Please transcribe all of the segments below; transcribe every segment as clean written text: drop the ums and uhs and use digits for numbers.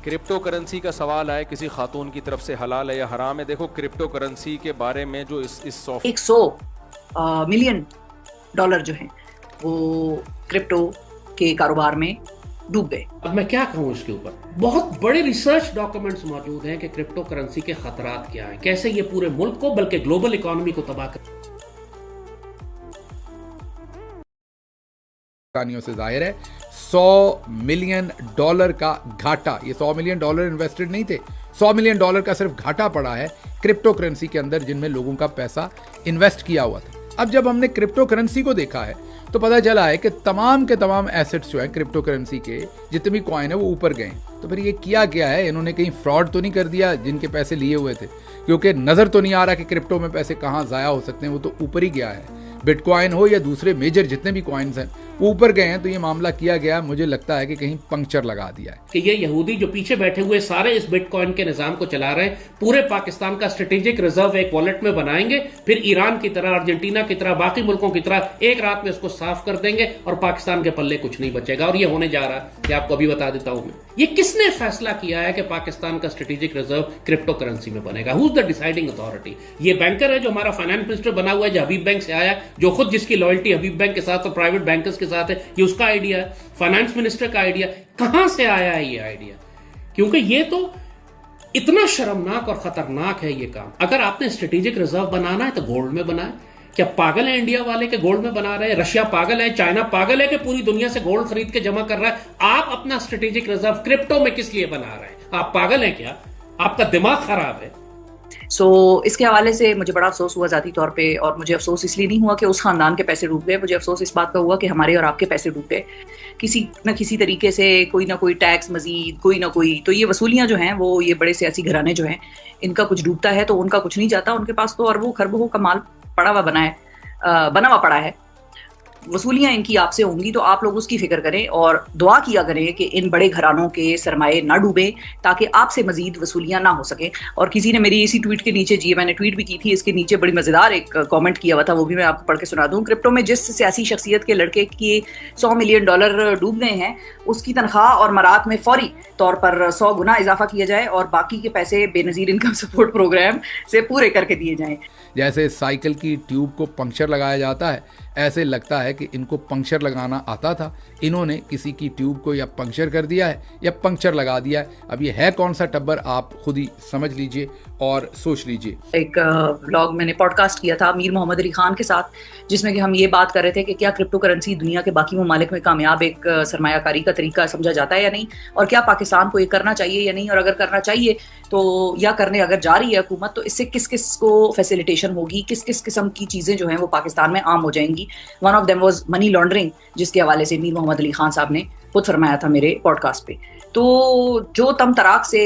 Crypto currency का सवाल आए किसी खातून की तरफ से, हलाल है या हराम है। देखो, क्रिप्टो करेंसी के बारे में जो इस सॉफ्ट 100 मिलियन डॉलर जो हैं वो क्रिप्टो के कारोबार में डूब गए। अब मैं क्या कहूं इसके ऊपर, बहुत बड़े रिसर्च डॉक्यूमेंट्स मौजूद हैं कि क्रिप्टो करेंसी के खतरात क्या हैं, कैसे ये पूरे मुल्क को बल्कि ग्लोबल इकोनॉमी को तबाह कर। कहानियों से जाहिर है 100 मिलियन डॉलर का घाटा, ये 100 मिलियन डॉलर इन्वेस्टेड नहीं थे, 100 मिलियन डॉलर का सिर्फ घाटा पड़ा है क्रिप्टो करेंसी के अंदर जिनमें लोगों का पैसा इन्वेस्ट किया हुआ था। अब जब हमने क्रिप्टो करेंसी को देखा है तो पता चला है कि तमाम के तमाम एसेट्स जो है क्रिप्टो करेंसी के, जितने भी कॉइन है वो ऊपर गए। तो फिर ये किया गया है, इन्होंने कहीं फ्रॉड तो नहीं कर दिया जिनके पैसे लिए हुए थे, क्योंकि नज़र तो नहीं आ रहा कि क्रिप्टो में पैसे कहाँ ज़ाया हो सकते हैं, वो तो ऊपर ही गया है। बिटकॉइन हो या दूसरे मेजर जितने भी कॉइन्स हैं वो ऊपर गए हैं। तो ये मामला किया गया, मुझे लगता है कि कहीं पंक्चर लगा दिया है कि ये यहूदी जो पीछे बैठे हुए सारे इस बिटकॉइन के निजाम को चला रहे हैं, पूरे पाकिस्तान का स्ट्रेटेजिक रिजर्व एक वॉलेट में बनाएंगे, फिर ईरान की तरह, अर्जेंटीना की तरह, बाकी मुल्कों की तरह एक रात में इसको साफ कर देंगे और पाकिस्तान के पल्ले कुछ नहीं बचेगा। और ये होने जा रहा है, ये आपको अभी बता देता हूं मैं। ये किसने फैसला किया है कि पाकिस्तान का स्ट्रेटेजिक रिजर्व क्रिप्टो करेंसी में बनेगा? Who is the deciding authority? ये बैंकर है जो हमारा फाइनेंस मिनिस्टर बना हुआ है, जो हबीब बैंक से आया, जो खुद जिसकी लॉयल्टी हबीब बैंक के साथ और प्राइवेट बैंकर्स के साथ है, ये उसका आइडिया है, फाइनेंस मिनिस्टर का आइडिया। कहां से आया है ये आइडिया? क्योंकि ये तो इतना शर्मनाक और खतरनाक है ये काम। अगर आपने स्ट्रेटेजिक रिजर्व बनाना है तो गोल्ड में बनाए। क्या पागल है इंडिया वाले के गोल्ड में बना रहे हैं? रशिया पागल है, चाइना पागल है कि पूरी दुनिया से गोल्ड खरीद के जमा कर रहा है। आप अपना स्ट्रेटेजिक रिजर्व क्रिप्टो में किस लिए बना रहे हैं? आप पागल हैं क्या? आपका दिमाग खराब है। इसके हवाले से मुझे बड़ा अफसोस हुआ जाती तौर पे, और मुझे अफसोस इसलिए नहीं हुआ कि उस खानदान के पैसे डूब गए, मुझे अफसोस इस बात का हुआ कि हमारे और आपके पैसे डूब गए किसी न किसी तरीके से। कोई ना कोई टैक्स मजीद, कोई ना कोई, तो ये वसूलियां जो हैं वो, ये बड़े सियासी घराने जो हैं, इनका कुछ डूबता है तो उनका कुछ नहीं जाता। उनके पास तो अरबों खरबों का माल पड़ा हुआ बना हुआ पड़ा है। वसूलियां इनकी आपसे होंगी तो आप लोग उसकी फिक्र करें और दुआ किया करें कि इन बड़े घरानों के सरमाए ना डूबे, ताकि आपसे मजीद वसूलियां ना हो सके। और किसी ने मेरी इसी ट्वीट के नीचे, जी मैंने ट्वीट भी की थी, इसके नीचे बड़ी मजेदार एक कमेंट किया हुआ था, वो भी मैं आपको पढ़ के सुना दूं। क्रिप्टो में जिस सियासी शख्सियत के लड़के के 100 मिलियन डॉलर डूब गए हैं, उसकी तनख्वाह और मरात में फौरी तौर पर 100 गुना इजाफा किया जाए और बाकी के पैसे बेनजीर इनकम सपोर्ट प्रोग्राम से पूरे करके दिए जाएं। जैसे साइकिल की ट्यूब को पंक्चर लगाया जाता है, ऐसे लगता है कि इनको पंक्चर लगाना आता था, इन्होंने किसी की ट्यूब को या पंक्चर कर दिया है या पंक्चर लगा दिया है। अब ये है कौन सा टब्बर, आप खुद ही समझ लीजिए और सोच लीजिए। एक ब्लॉग मैंने पॉडकास्ट किया था मीर मोहम्मद अली खान के साथ, जिसमें कि हम ये बात कर रहे थे कि क्या क्रिप्टो करेंसी दुनिया के बाकी ममालिक में कामयाब एक सरमायाकारी का तरीका समझा जाता है या नहीं, और क्या पाकिस्तान को ये करना चाहिए या नहीं, और अगर करना चाहिए तो या करने अगर जा रही है हुकूमत, तो इससे किस किस को फैसिलिटेशन होगी, किस किस किस्म की चीज़ें जो हैं वो पाकिस्तान में आम हो जाएंगी। One of them was money laundering, जिसके हवाले से मीर मोहम्मद अली खान साहब ने खुद फरमाया था मेरे पॉडकास्ट पे। तो जो तम तराक से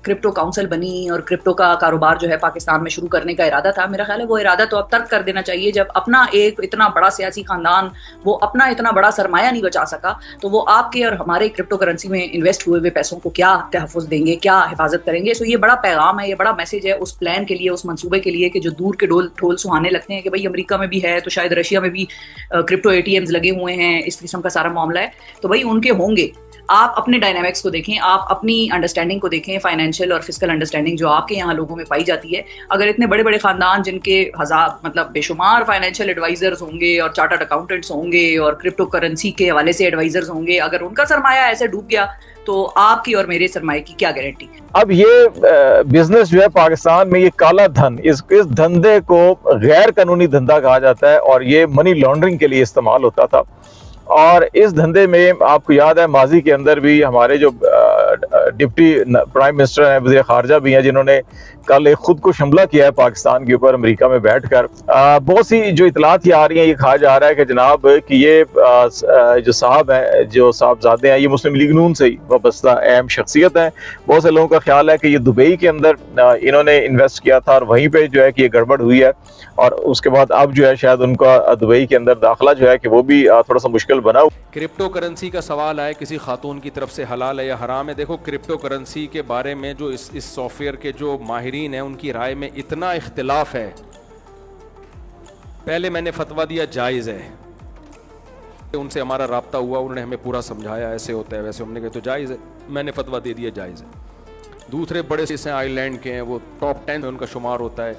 क्रिप्टो काउंसिल बनी और क्रिप्टो का कारोबार जो है पाकिस्तान में शुरू करने का इरादा था, मेरा ख्याल है वो इरादा तो अब तर्क कर देना चाहिए। जब अपना एक इतना बड़ा सियासी खानदान वो अपना इतना बड़ा सरमाया नहीं बचा सका, तो वो आपके और हमारे क्रिप्टो करेंसी में इन्वेस्ट हुए हुए पैसों को क्या तहफ़्फ़ुज़ देंगे, क्या हिफाजत करेंगे। सो ये बड़ा पैगाम है, ये बड़ा मैसेज है उस प्लान के लिए, उस मंसूबे के लिए कि जो दूर के ढोल सुहाने लगते हैं कि भाई अमेरिका में भी है तो शायद रशिया में भी क्रिप्टो ATMs लगे हुए हैं, इस किस्म का सारा मामला है। तो भाई उनके होंगे। आप अपने डायनामिक्स को देखें, आप अपनी अंडरस्टैंडिंग को देखें, फाइनेंशियल और फिजिकल अंडरस्टैंडिंग जो आपके यहाँ लोगों में पाई जाती है। अगर इतने बड़े बड़े खानदान जिनके हजार मतलब बेशुमार फाइनेंशियल एडवाइजर्स होंगे और चार्टर्ड अकाउंटेंट्स होंगे और क्रिप्टो करेंसी के हवाले से एडवाइजर्स होंगे, अगर उनका सरमाया ऐसे डूब गया तो आपकी और मेरे सरमाए की क्या गारंटी? अब ये बिजनेस जो है पाकिस्तान में, ये काला धन, इस धंधे को गैर कानूनी धंधा कहा जाता है और ये मनी लॉन्ड्रिंग के लिए इस्तेमाल होता था। और इस धंधे में आपको याद है माजी के अंदर भी हमारे जो डिप्टी प्राइम मिनिस्टर हैं, वज़ीर ख़ारजा भी हैं, जिन्होंने कल एक खुद को हमला किया है पाकिस्तान के ऊपर अमेरिका में बैठकर। बहुत सी जो इतलात आ रही हैं, ये कहा जा रहा है कि जनाब कि ये जो साहब हैं, जो साहबजादे हैं, ये मुस्लिम लीग नून से ही वाबस्ता अहम शख्सियत हैं। बहुत से लोगों का ख्याल है कि ये दुबई के अंदर इन्होंने इन्वेस्ट किया था और वहीं पर जो है कि ये गड़बड़ हुई है, और उसके बाद अब जो है शायद उनका दुबई के अंदर दाखिला जो है कि वो भी थोड़ा सा मुश्किल बना। क्रिप्टो करेंसी का सवाल आए किसी खातून की तरफ से, हलाल है या हराम है। देखो, क्रिप्टो करेंसी के बारे में जो इस सॉफ्टवेयर के जो माहिरीन हैं उनकी राय में इतना इख्तिलाफ है। पहले मैंने फतवा दिया जायज़ है, उनसे हमारा राब्ता हुआ, उन्होंने हमें पूरा समझाया ऐसे होता है वैसे, हमने कहा तो जायज़ है। मैंने फतवा दे दिया जायज़ है। दूसरे बड़े से आइलैंड के हैं, वो टॉप 10 में उनका शुमार होता है,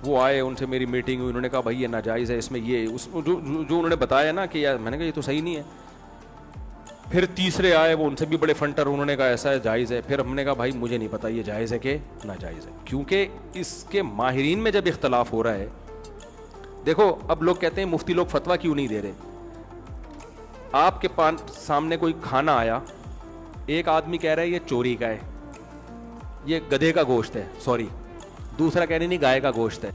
वो आए, उनसे मेरी मीटिंग हुई, उन्होंने कहा भाई ये नाजायज़ है, इसमें ये जो उन्होंने बताया ना कि यार, मैंने कहा ये तो सही नहीं है। फिर तीसरे आए, वो उनसे भी बड़े फंटर, उन्होंने कहा ऐसा है, जायज़ है। फिर हमने कहा भाई मुझे नहीं पता ये जायज़ है कि नाजायज़ है, क्योंकि इसके माहिरीन में जब इख्तलाफ हो रहा है। देखो अब लोग कहते हैं मुफ्ती लोग फतवा क्यों नहीं दे रहे। आपके सामने कोई खाना आया, एक आदमी कह रहा है ये चोरी का है, ये गधे का गोश्त है, सॉरी, दूसरा कह रहे नहीं गाय का गोश्त है।